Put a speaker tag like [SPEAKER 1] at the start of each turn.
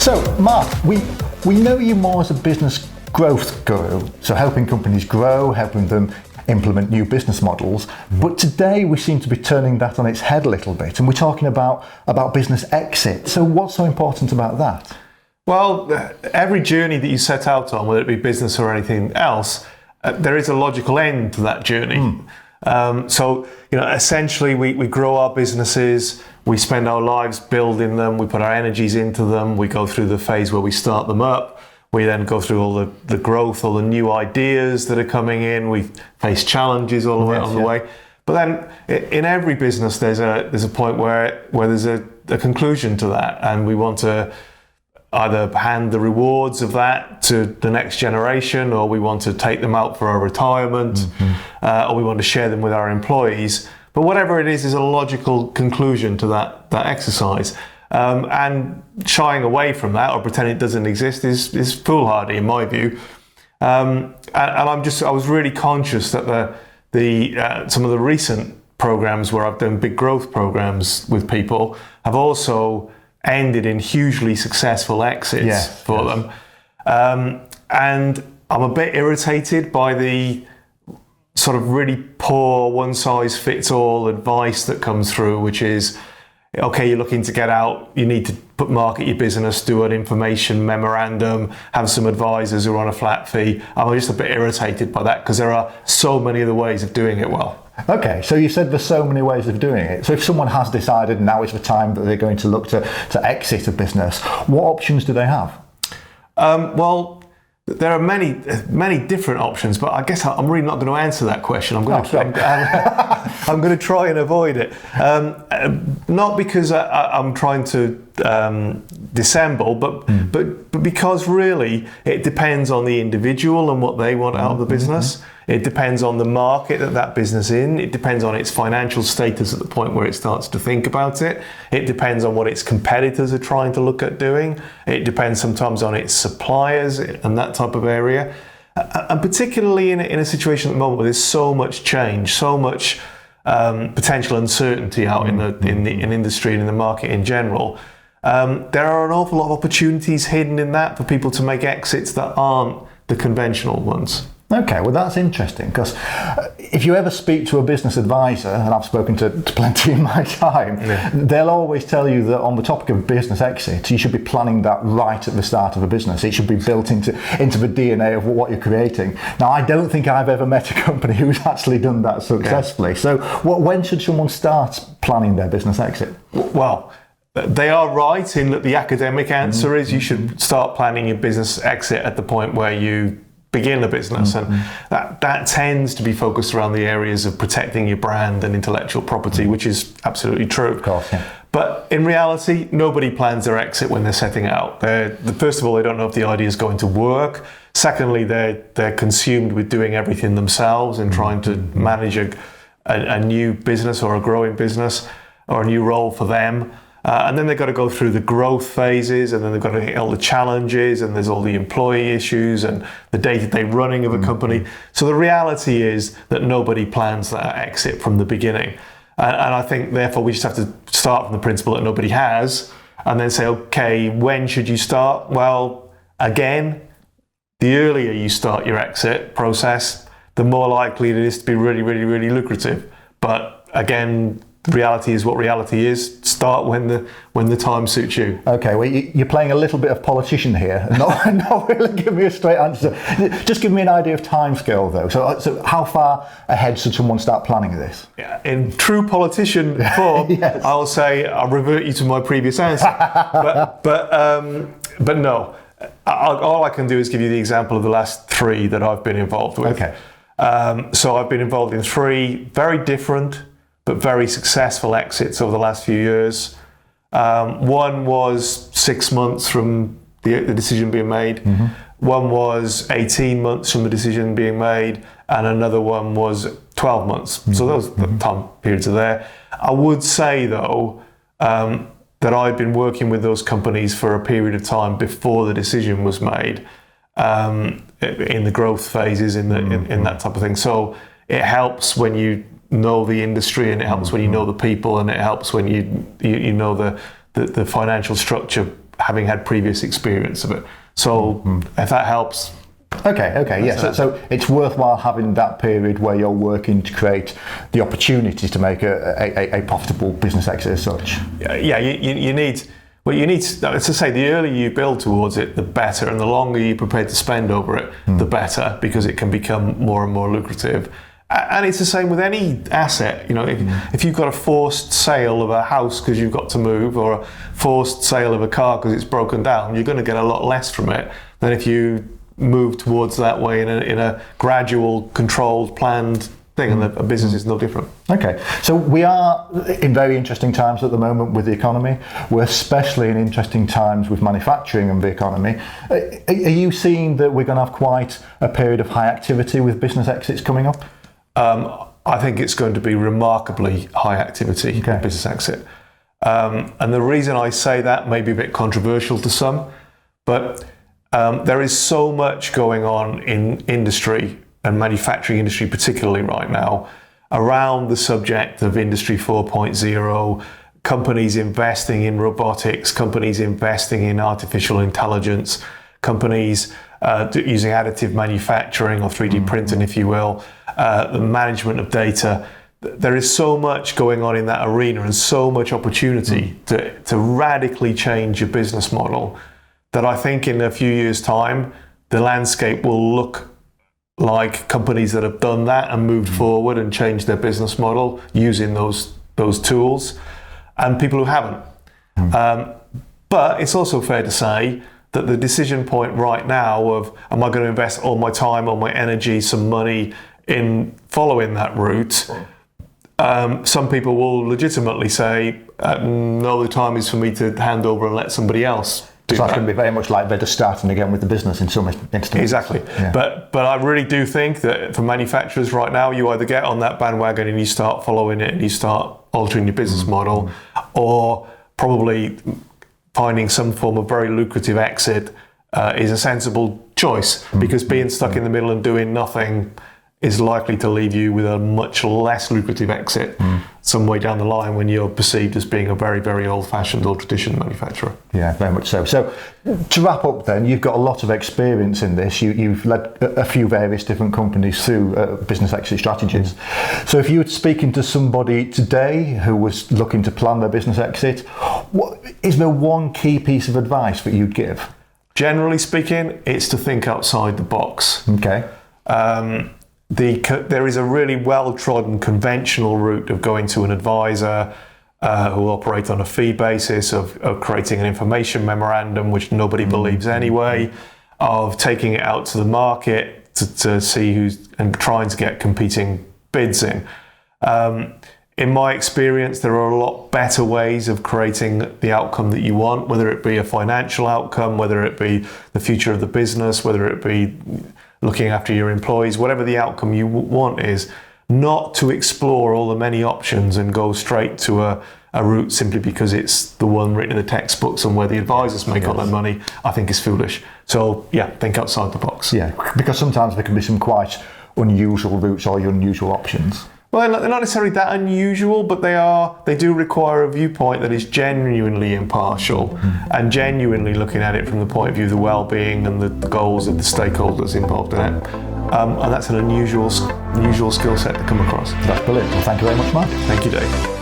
[SPEAKER 1] So, Mark, we know you more as a business growth guru, so helping companies grow, helping them implement new business models. But today we seem to be turning that on its head a little bit, and we're talking about business exit. So what's so important about that?
[SPEAKER 2] Well, every journey that you set out on, whether it be business or anything else, there is a logical end to that journey. So, essentially we grow our businesses, we spend our lives building them, we put our energies into them, we go through the phase where we start them up, we then go through all the growth, all the new ideas that are coming in, we face challenges all the way on the way. But then in every business there's a point where there's a conclusion to that, and we want to either hand the rewards of that to the next generation, or we want to take them out for our retirement, or we want to share them with our employees. But whatever it is a logical conclusion to that exercise. And shying away from that or pretending it doesn't exist is foolhardy in my view. And I was really conscious that some of the recent programs where I've done big growth programs with people have also ended in hugely successful exits for them. And I'm a bit irritated by the sort of really poor one-size-fits-all advice that comes through, which is, okay, you're looking to get out, you need to market your business, do an information memorandum, have some advisors who are on a flat fee. I'm just a bit irritated by that because there are so many other ways of doing it well.
[SPEAKER 1] Okay, so you said there's so many ways of doing it. So if someone has decided now is the time that they're going to look to exit a business, what options do they have?
[SPEAKER 2] Well, there are many different options, but I guess I'm really not going to answer that question. I'm going to try and avoid it. Not because I'm trying to dissemble, but because really it depends on the individual and what they want out of the business. It depends on the market that business in. It depends on its financial status at the point where it starts to think about it. It depends on what its competitors are trying to look at doing. It depends sometimes on its suppliers and that type of area. And particularly in a situation at the moment where there's so much change, so much potential uncertainty out in industry and in the market in general, there are an awful lot of opportunities hidden in that for people to make exits that aren't the conventional ones.
[SPEAKER 1] Okay, well that's interesting, because if you ever speak to a business advisor, and I've spoken to plenty in my time, they'll always tell you that on the topic of business exit, you should be planning that right at the start of a business. It should be built into the DNA of what you're creating. Now, I don't think I've ever met a company who's actually done that successfully. So when should someone start planning their business exit?
[SPEAKER 2] Well, they are right in that the academic answer is you should start planning your business exit at the point where you begin a business, and that tends to be focused around the areas of protecting your brand and intellectual property, which is absolutely true.
[SPEAKER 1] Of course, yeah.
[SPEAKER 2] But in reality, nobody plans their exit when they're setting out. First of all, they don't know if the idea is going to work. Secondly, they're consumed with doing everything themselves and trying to manage a new business or a growing business or a new role for them. And then they've got to go through the growth phases, and then they've got to get all the challenges, and there's all the employee issues and the day-to-day running of a company. So the reality is that nobody plans that exit from the beginning. And I think, therefore, we just have to start from the principle that nobody has, and then say, okay, when should you start? Well, again, the earlier you start your exit process, the more likely it is to be really, really, really lucrative. But again, reality is what reality is. Start when the time suits you.
[SPEAKER 1] Okay, well, you're playing a little bit of politician here. Not really giving me a straight answer. Just give me an idea of timescale, though. So how far ahead should someone start planning this?
[SPEAKER 2] Yeah, in true politician form, yes. I'll say I'll revert you to my previous answer. but no. All I can do is give you the example of the last 3 that I've been involved with.
[SPEAKER 1] Okay.
[SPEAKER 2] So I've been involved in 3 very different but very successful exits over the last few years. One was 6 months from the decision being made. One was 18 months from the decision being made, and another one was 12 months. So those time periods are there. I would say, though, that I'd been working with those companies for a period of time before the decision was made, in the growth phases, in that type of thing. So it helps when you know the industry, and it helps when you know the people, and it helps when you know the financial structure having had previous experience of it. So if that helps.
[SPEAKER 1] Okay, yeah. So it's worthwhile having that period where you're working to create the opportunities to make a profitable business exit as such.
[SPEAKER 2] Yeah, you need. Well, you need to say the earlier you build towards it, the better, and the longer you're prepared to spend over it, the better, because it can become more and more lucrative. And it's the same with any asset. You know, if you've got a forced sale of a house because you've got to move, or a forced sale of a car because it's broken down, you're going to get a lot less from it than if you move towards that way in a gradual, controlled, planned thing, and a business is no different.
[SPEAKER 1] Okay, so we are in very interesting times at the moment with the economy. We're especially in interesting times with manufacturing and the economy. Are you seeing that we're going to have quite a period of high activity with business exits coming up?
[SPEAKER 2] I think it's going to be remarkably high activity in business exit. And the reason I say that may be a bit controversial to some, but there is so much going on in industry and manufacturing industry particularly right now around the subject of Industry 4.0, companies investing in robotics, companies investing in artificial intelligence, companies using additive manufacturing or 3D printing, if you will, the management of data. There is so much going on in that arena and so much opportunity to radically change your business model that I think in a few years' time, the landscape will look like companies that have done that and moved forward and changed their business model using those tools, and people who haven't. But it's also fair to say that the decision point right now of, am I going to invest all my time, all my energy, some money in following that route? Some people will legitimately say, no, the time is for me to hand over and let somebody else do
[SPEAKER 1] so that's
[SPEAKER 2] that.
[SPEAKER 1] going to be very much like they're just starting again with the business in some instances.
[SPEAKER 2] Exactly.
[SPEAKER 1] Yeah.
[SPEAKER 2] But I really do think that for manufacturers right now, you either get on that bandwagon and you start following it and you start altering your business model, or probably finding some form of very lucrative exit is a sensible choice, because being stuck in the middle and doing nothing is likely to leave you with a much less lucrative exit some way down the line when you're perceived as being a very, very old-fashioned or traditional manufacturer.
[SPEAKER 1] Yeah, very much so. So to wrap up then, you've got a lot of experience in this. You've led a few various different companies through business exit strategies. So if you were speaking to somebody today who was looking to plan their business exit, is there one key piece of advice that you'd give?
[SPEAKER 2] Generally speaking, it's to think outside the box.
[SPEAKER 1] Okay.
[SPEAKER 2] There is a really well-trodden conventional route of going to an advisor who operate on a fee basis, of creating an information memorandum, which nobody believes anyway, of taking it out to the market to see who's, and trying to get competing bids in. In my experience, there are a lot better ways of creating the outcome that you want, whether it be a financial outcome, whether it be the future of the business, whether it be looking after your employees, whatever the outcome you want is, not to explore all the many options and go straight to a route simply because it's the one written in the textbooks and where the advisors make all their money, I think is foolish. So yeah, think outside the box.
[SPEAKER 1] Yeah, because sometimes there can be some quite unusual routes or unusual options.
[SPEAKER 2] Well, they're not necessarily that unusual, but they do require a viewpoint that is genuinely impartial and genuinely looking at it from the point of view of the well-being and the goals of the stakeholders involved in it. And that's an unusual skill set to come across.
[SPEAKER 1] That's brilliant. Well, thank you very much, Mark.
[SPEAKER 2] Thank you, Dave.